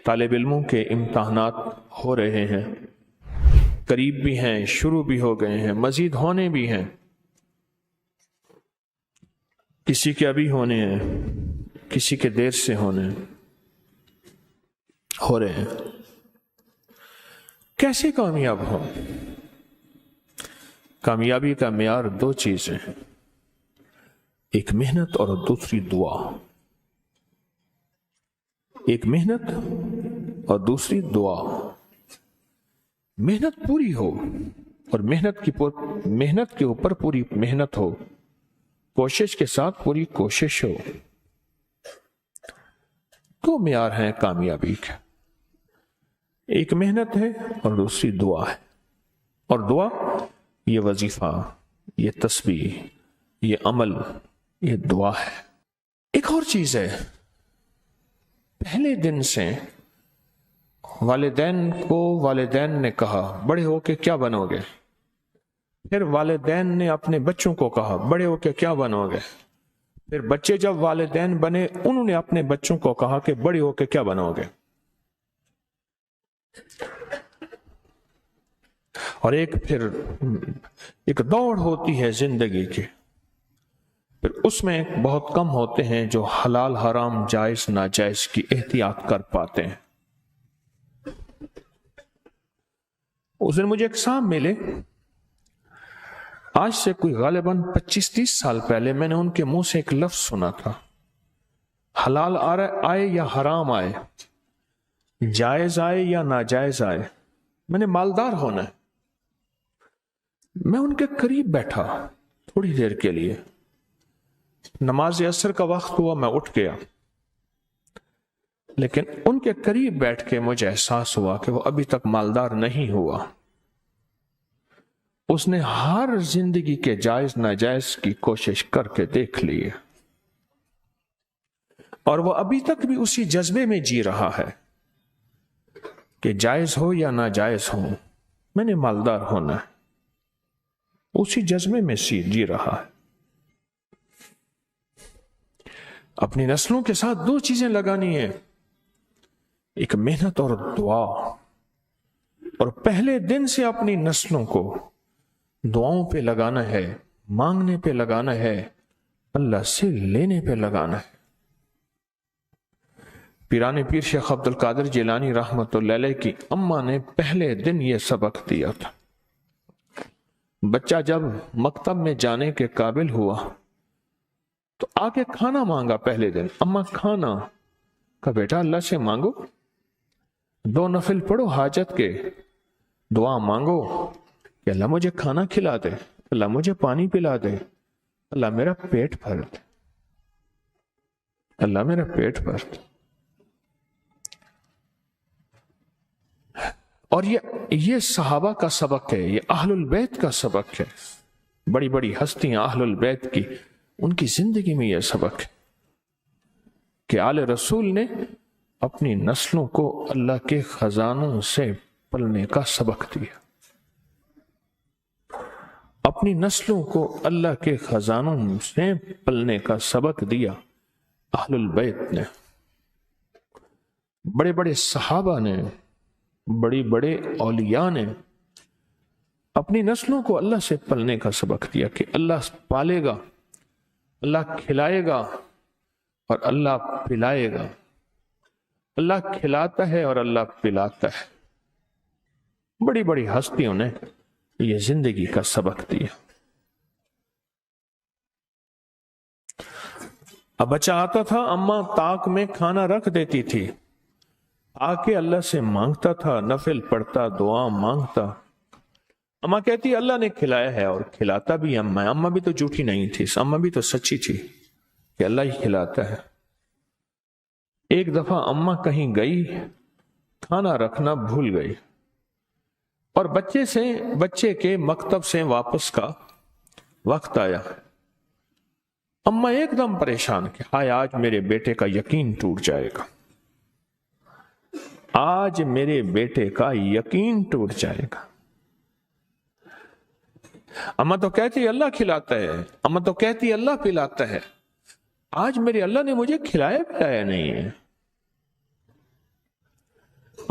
طالب علموں کے امتحانات ہو رہے ہیں، قریب بھی ہیں، شروع بھی ہو گئے ہیں، مزید ہونے بھی ہیں، کسی کے ابھی ہونے ہیں، کسی کے دیر سے ہونے ہو رہے ہیں۔ کیسے کامیاب ہو؟ کامیابی کا معیار دو چیزیں، ایک محنت اور دوسری دعا۔ ایک محنت اور دوسری دعا۔ محنت پوری ہو اور محنت کے اوپر پوری محنت ہو، کوشش کے ساتھ پوری کوشش ہو، تو معیار ہیں کامیابی کا۔ ایک محنت ہے اور دوسری دعا ہے، اور دعا یہ وظیفہ، یہ تسبیح، یہ عمل، یہ دعا ہے۔ ایک اور چیز ہے، پہلے دن سے والدین نے کہا بڑے ہو کے کیا بنو گے، پھر والدین نے اپنے بچوں کو کہا بڑے ہو کے کیا بنو گے، پھر بچے جب والدین بنے انہوں نے اپنے بچوں کو کہا کہ بڑے ہو کے کیا بنو گے، اور ایک دوڑ ہوتی ہے زندگی کی، پھر اس میں بہت کم ہوتے ہیں جو حلال حرام جائز ناجائز کی احتیاط کر پاتے ہیں۔ اس دن مجھے ایک صاحب ملے، آج سے کوئی غالباً 25-30 سال پہلے میں نے ان کے منہ سے ایک لفظ سنا تھا، حلال آئے یا حرام آئے، جائز آئے یا ناجائز آئے، میں نے مالدار ہونا ہے۔ میں ان کے قریب بیٹھا تھوڑی دیر کے لیے، نماز عصر کا وقت ہوا، میں اٹھ گیا، لیکن ان کے قریب بیٹھ کے مجھے احساس ہوا کہ وہ ابھی تک مالدار نہیں ہوا۔ اس نے ہر زندگی کے جائز ناجائز کی کوشش کر کے دیکھ لی ہے، اور وہ ابھی تک بھی اسی جذبے میں جی رہا ہے کہ جائز ہو یا ناجائز ہو میں نے مالدار ہونا ہے، اسی جذبے میں جی رہا ہے۔ اپنی نسلوں کے ساتھ دو چیزیں لگانی ہیں، ایک محنت اور دعا، اور پہلے دن سے اپنی نسلوں کو دعاؤں پہ لگانا ہے، مانگنے پہ لگانا ہے، اللہ سے لینے پہ لگانا ہے۔ پیران پیر شیخ عبد القادر جیلانی رحمت اللہ علیہ کی اماں نے پہلے دن یہ سبق دیا تھا۔ بچہ جب مکتب میں جانے کے قابل ہوا تو آگے کھانا مانگا، پہلے دن اماں کھانا کا، بیٹا اللہ سے مانگو، 2 نفل پڑھو حاجت کے، دعا مانگو کہ اللہ مجھے کھانا کھلا دے، اللہ مجھے پانی پلا دے، اللہ میرا پیٹ بھر دے، اللہ میرا پیٹ بھر دے۔ اور یہ صحابہ کا سبق ہے، یہ اہل البیت کا سبق ہے، بڑی بڑی ہستیاں اہل البیت کی، ان کی زندگی میں یہ سبق ہے کہ آل رسول نے اپنی نسلوں کو اللہ کے خزانوں سے پلنے کا سبق دیا، اپنی نسلوں کو اللہ کے خزانوں سے پلنے کا سبق دیا اہل البیت نے۔ بڑے بڑے صحابہ نے، بڑی بڑے اولیاء نے اپنی نسلوں کو اللہ سے پلنے کا سبق دیا کہ اللہ پالے گا، اللہ کھلائے گا اور اللہ پلائے گا، اللہ کھلاتا ہے اور اللہ پلاتا ہے۔ بڑی بڑی ہستیوں نے یہ زندگی کا سبق دیا۔ اب بچہ آتا تھا، اماں طاق میں کھانا رکھ دیتی تھی، آ کے اللہ سے مانگتا تھا، نفل پڑھتا، دعا مانگتا، اماں کہتی اللہ نے کھلایا ہے، اور کھلاتا بھی اماں بھی تو جھوٹی نہیں تھی، اماں بھی تو سچی تھی کہ اللہ ہی کھلاتا ہے۔ ایک دفعہ اماں کہیں گئی، کھانا رکھنا بھول گئی، اور بچے کے مکتب سے واپس کا وقت آیا، اماں ایک دم پریشان کہ ہائے آج میرے بیٹے کا یقین ٹوٹ جائے گا، آج میرے بیٹے کا یقین ٹوٹ جائے گا۔ اماں تو کہتی اللہ کھلاتا ہے، اماں تو کہتی اللہ پلاتا ہے، آج میرے اللہ نے مجھے کھلایا پلایا نہیں ہے۔